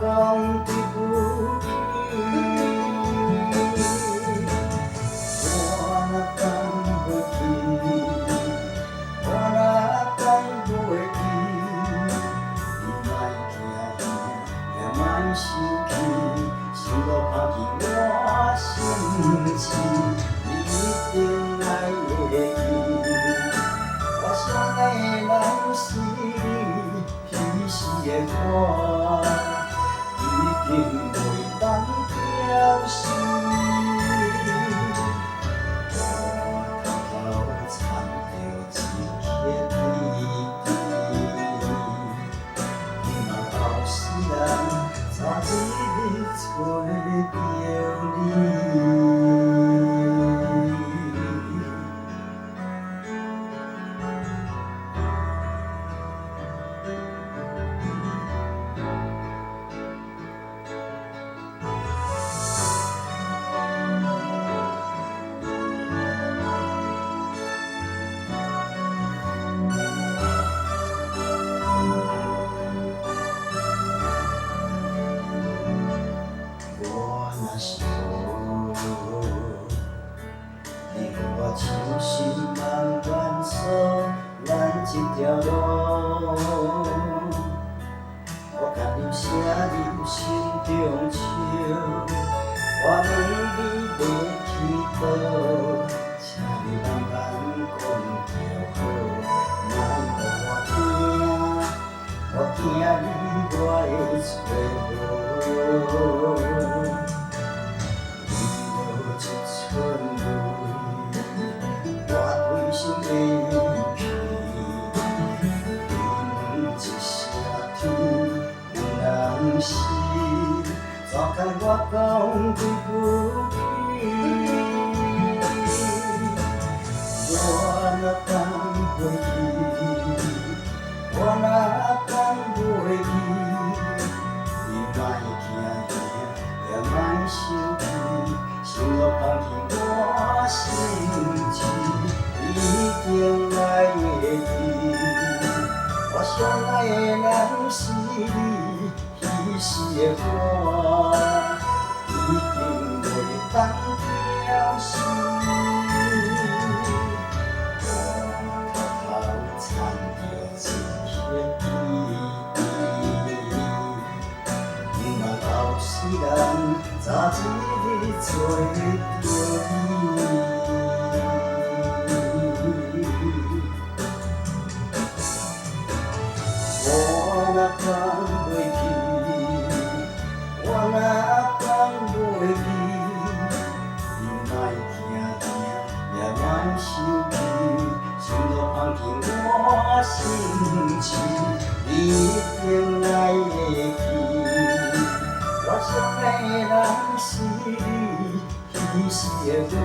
讲对不起，我若讲袂记，我若讲袂记，你莫惊惊，也莫生气，想到抛弃我心事，你一定来会记。我想爱的人是你，彼时的我已经袂当表示。我偷偷藏着一颗滴滴，希望后世人早一日找着你。若是无，你予我深深慢慢走咱这条路。我甲你写入心中笑，我问你要去倒，请你慢慢讲就好，莫予我惊你我会找无。一寸泪，我对心会去。你一声天，两人是，怎敢我讲对不起？我若讲袂记，我若讲袂记，你莫惊惊，也莫生气。想要抛弃我心事，你一定来会记。我想爱的人是你，彼时的我已经袂当表示。我偷偷藏着一颗滴滴，希望后世人早一日找着你。我若讲袂记，我若讲袂记，你莫惊惊，也莫生气，想到抛弃我心事，你一定来会记。我想爱的人是你，彼时的我。